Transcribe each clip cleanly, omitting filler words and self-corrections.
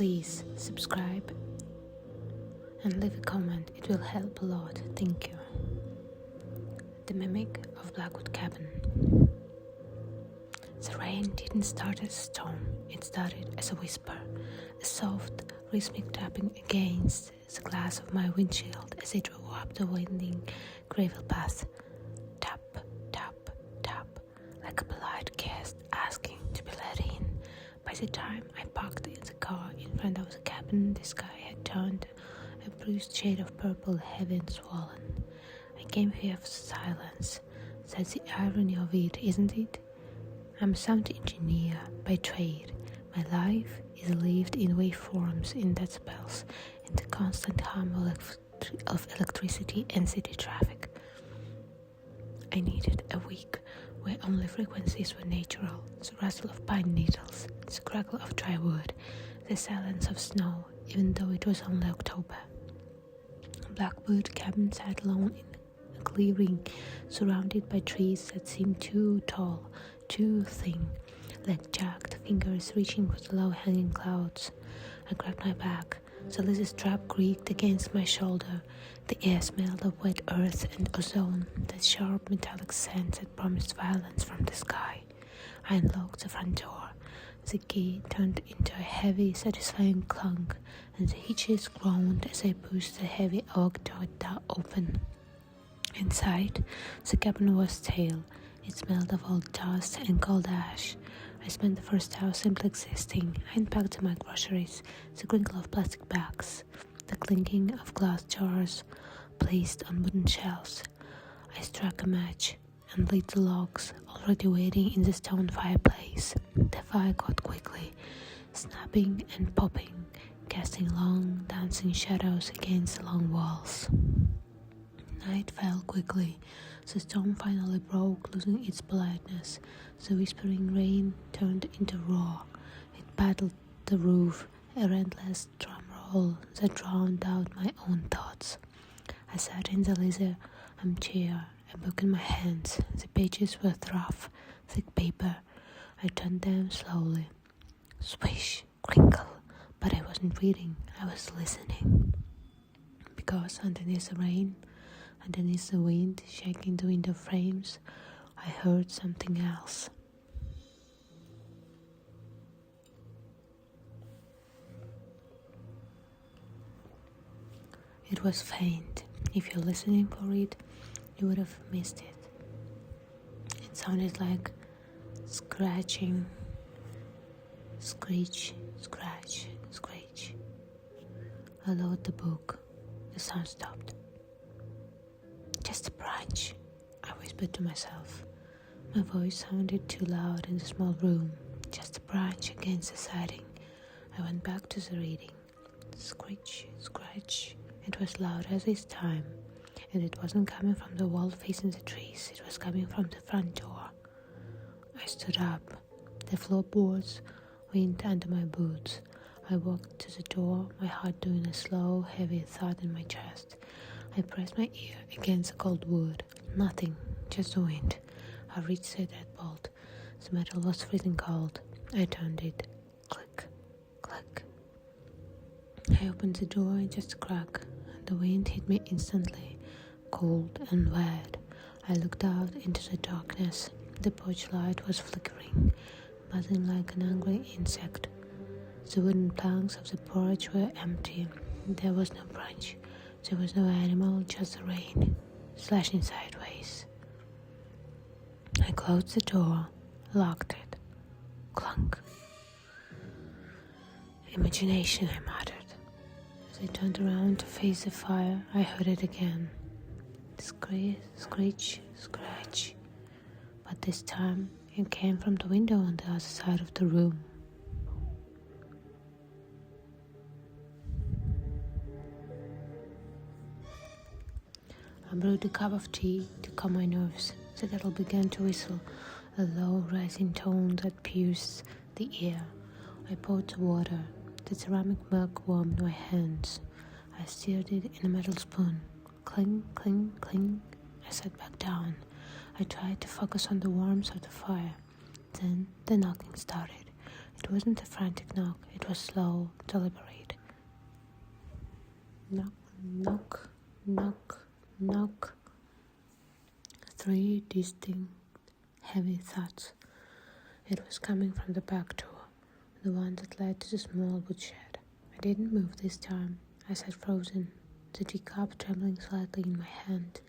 please subscribe and leave a comment. It will help a lot. Thank you. The Mimic of Blackwood Cabin. The rain didn't start as a storm. It started as a whisper, a soft, rhythmic tapping against the glass of my windshield as I drove up the winding gravel path. Tap, tap, tap, like a polite guest asking to be let in. By the time I parked in the car in front of the cabin, the sky had turned a bruised shade of purple, heavy and swollen. I came here for silence. That's the irony of it, isn't it? I'm a sound engineer by trade. My life is lived in waveforms, in decibels, in the constant hum of electricity and city traffic. I needed a week where only frequencies were natural, the rustle of pine needles, the crackle of dry wood, the silence of snow, even though it was only October. Blackwood cabin sat alone in a clearing, surrounded by trees that seemed too tall, too thin, like jagged fingers reaching for the low-hanging clouds. I grabbed my bag. The leather strap creaked against my shoulder. The air smelled of wet earth and ozone, that sharp metallic scent that promised violence from the sky. I unlocked the front door. The key turned into a heavy, satisfying clunk, and the hitches groaned as I pushed the heavy oak door open. Inside, the cabin was stale. It smelled of old dust and cold ash. I spent the first hour simply existing. I unpacked my groceries, the crinkle of plastic bags, the clinking of glass jars placed on wooden shelves. I struck a match and lit the logs, already waiting in the stone fireplace. The fire caught quickly, snapping and popping, casting long, dancing shadows against the long walls. Night fell quickly. The storm finally broke, losing its politeness. The whispering rain turned into roar. It battled the roof, a relentless drum roll that drowned out my own thoughts. I sat in the leather armchair, a book in my hands. The pages were rough, thick paper. I turned them slowly. Swish, crinkle. But I wasn't reading, I was listening. Because underneath the rain, underneath the wind shaking the window frames, I heard something else. It was faint. If you're listening for it, you would have missed it. It sounded like scratching, screech, scratch, screech. I lowered the book. The sound stopped. Just a branch, I whispered to myself. My voice sounded too loud in the small room. Just a branch against the siding. I went back to the reading. Screech, scratch. It was louder this time, and it wasn't coming from the wall facing the trees. It was coming from the front door. I stood up. The floorboards went under my boots. I walked to the door, my heart doing a slow, heavy thud in my chest. I pressed my ear against the cold wood. Nothing, just the wind. I reached the deadbolt. The metal was freezing cold. I turned it. Click, click. I opened the door in just a crack. The wind hit me instantly, cold and wet. I looked out into the darkness. The porch light was flickering, buzzing like an angry insect. The wooden planks of the porch were empty. There was no branch. There was no animal, just the rain, slashing sideways. I closed the door, locked it. Clunk. Imagination, I muttered. As I turned around to face the fire, I heard it again. Screech, screech, scratch. But this time, it came from the window on the other side of the room. I brewed a cup of tea to calm my nerves. The kettle began to whistle, a low, rising tone that pierced the air. I poured the water. The ceramic mug warmed my hands. I stirred it in a metal spoon. Cling, cling, cling. I sat back down. I tried to focus on the warmth of the fire. Then the knocking started. It wasn't a frantic knock, it was slow, deliberate. Knock, knock, knock, knock. 3 distinct, heavy thuds. It was coming from the back door, the one that led to the small woodshed. I didn't move this time. I sat frozen, the teacup trembling slightly in my hand.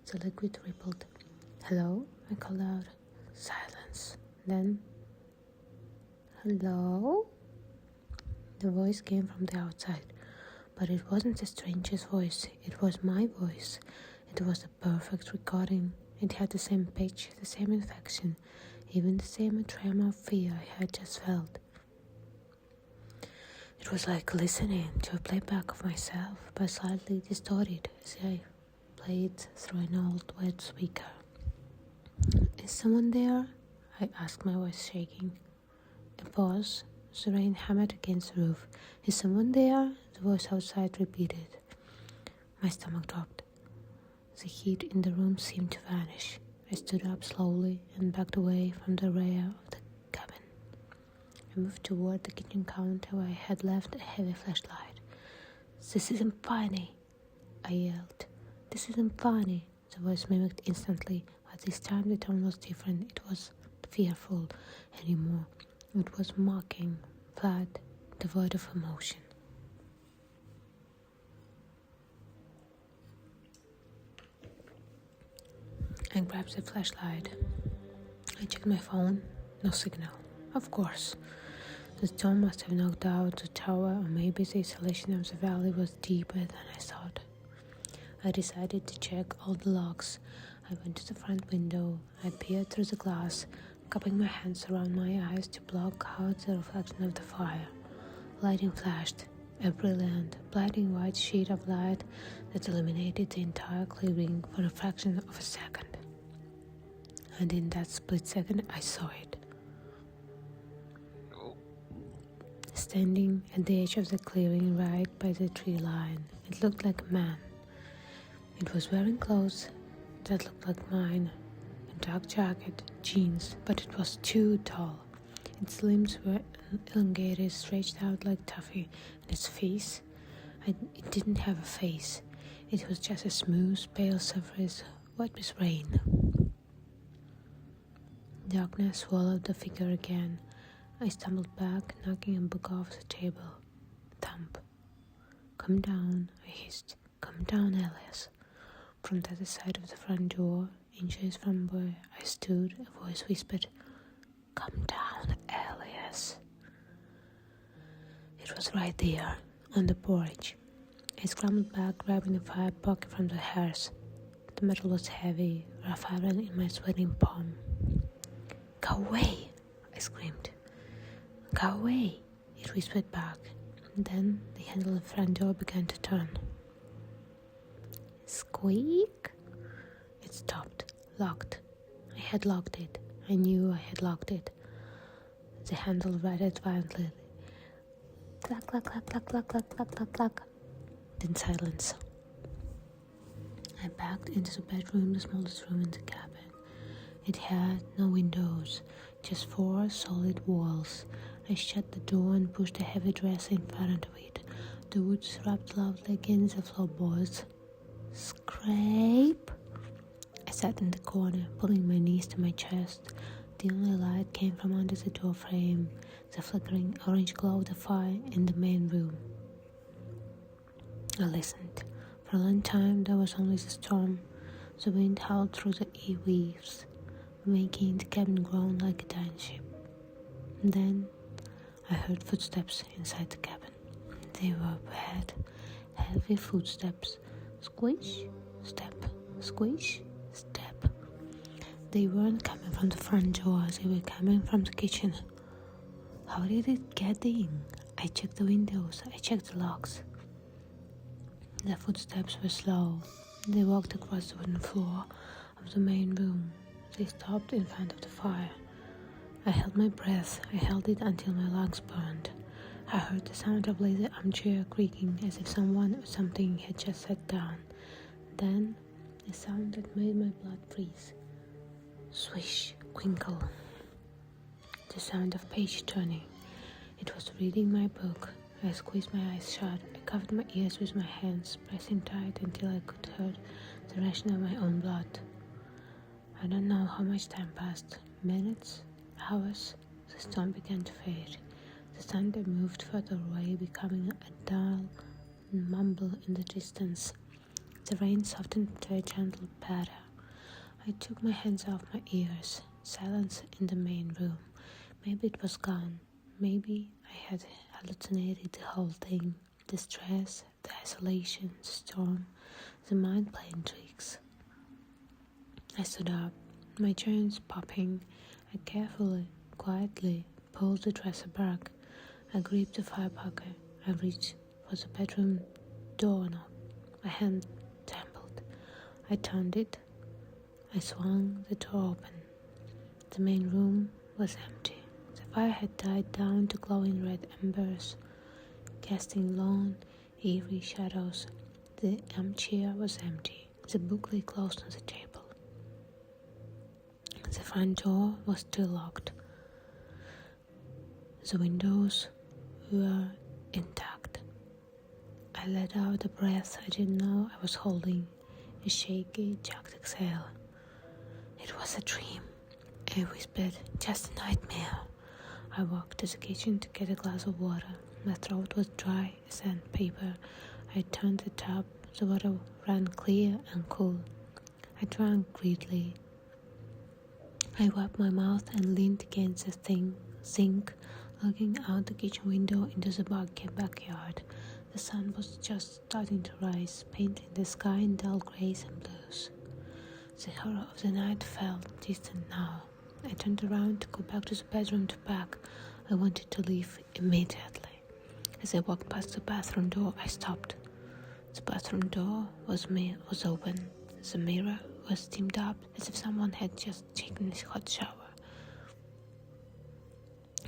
The liquid rippled. "Hello?" I called out. Silence. Then, "Hello?" The voice came from the outside, but it wasn't a stranger's voice. It was my voice. It was the perfect recording. It had the same pitch, the same inflection, even the same tremor of fear I had just felt. It was like listening to a playback of myself, but slightly distorted as I played through an old wet speaker. "Is someone there?" I asked, my voice shaking. A pause. The rain hammered against the roof. "Is someone there?" the voice outside repeated. My stomach dropped. The heat in the room seemed to vanish. I stood up slowly and backed away from the rear of the cabin. I moved toward the kitchen counter where I had left a heavy flashlight. "This isn't funny," I yelled. "This isn't funny," the voice mimicked instantly, but this time the tone was different. It wasn't fearful anymore. It was mocking, flat, devoid of emotion. I grabbed the flashlight. I checked my phone. No signal. Of course. The storm must have knocked out the tower, or maybe the isolation of the valley was deeper than I thought. I decided to check all the locks. I went to the front window. I peered through the glass, cupping my hands around my eyes to block out the reflection of the fire. Lightning flashed, a brilliant, blinding white sheet of light that illuminated the entire clearing for a fraction of a second. And in that split second, I saw it. Standing at the edge of the clearing right by the tree line, it looked like a man. It was wearing clothes that looked like mine, a dark jacket, jeans, but it was too tall. Its limbs were elongated, stretched out like taffy, and its face, it didn't have a face. It was just a smooth, pale surface, wet with rain. Darkness swallowed the figure again. I stumbled back, knocking a book off the table. Thump. "Come down," I hissed. "Come down, Elias." From the other side of the front door, inches from where I stood, a voice whispered, "Come down, Elias." It was right there, on the porch. I scrambled back, grabbing a fire poker from the hearth. The metal was heavy, rough iron in my sweating palm. "Go away," I screamed. "Go away," it whispered back. Then the handle of the front door began to turn. Squeak! It stopped, locked. I had locked it. I knew I had locked it. The handle rattled violently. Clack, clack, clack, clack, clack, clack, clack, clack, clack. Then silence. I backed into the bedroom, the smallest room in the cabin. It had no windows, just 4 solid walls. I shut the door and pushed a heavy dresser in front of it. The wood rubbed loudly against the floorboards. Scrape! I sat in the corner, pulling my knees to my chest. The only light came from under the door frame, the flickering orange glow of the fire in the main room. I listened. For a long time there was only the storm. The wind howled through the eaves, making the cabin groan like a dying ship. And then I heard footsteps inside the cabin. They were bad, heavy footsteps. Squish, step, squish, step. They weren't coming from the front door, they were coming from the kitchen. How did it get in? I checked the windows, I checked the locks. The footsteps were slow. They walked across the wooden floor of the main room. They stopped in front of the fire. I held my breath. I held it until my lungs burned. I heard the sound of lazy armchair creaking as if someone or something had just sat down. Then, a sound that made my blood freeze. Swish, quinkle. The sound of page turning. It was reading my book. I squeezed my eyes shut. I covered my ears with my hands, pressing tight until I could hear the rushing of my own blood. I don't know how much time passed. Minutes? Hours? The storm began to fade. The thunder moved further away, becoming a dull mumble in the distance. The rain softened to a gentle patter. I took my hands off my ears. Silence in the main room. Maybe it was gone. Maybe I had hallucinated the whole thing. The stress, the isolation, the storm, the mind playing tricks. I stood up, my joints popping. I carefully, quietly pulled the dresser back. I gripped the fire poker. I reached for the bedroom doorknob. My hand trembled. I turned it. I swung the door open. The main room was empty. The fire had died down to glowing red embers, casting long, eerie shadows. The armchair was empty. The book lay closed on the table. The front door was still locked. The windows were intact. I let out a breath I didn't know I was holding, a shaky, jagged exhale. It was a dream. I whispered, just a nightmare. I walked to the kitchen to get a glass of water. My throat was dry as sandpaper. I turned the tap. The water ran clear and cool. I drank greedily. I wiped my mouth and leaned against the sink, looking out the kitchen window into the backyard. The sun was just starting to rise, painting the sky in dull grays and blues. The horror of the night felt distant now. I turned around to go back to the bedroom to pack. I wanted to leave immediately. As I walked past the bathroom door, I stopped. The bathroom door was open. The mirror was steamed up as if someone had just taken a hot shower.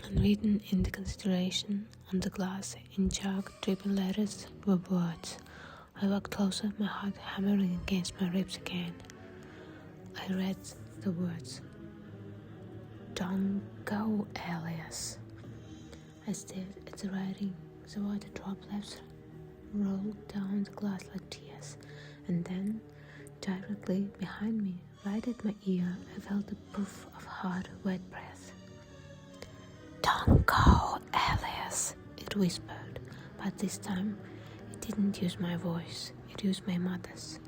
And written in the consideration on the glass in jagged, dripping letters were words. I walked closer, my heart hammering against my ribs again. I read the words. Don't go, Elias. I stared at the writing. The water droplets rolled down the glass like tears. And then, directly behind me, right at my ear, I felt the puff of hard, wet breath. Don't go, Elias, it whispered. But this time, it didn't use my voice. It used my mother's.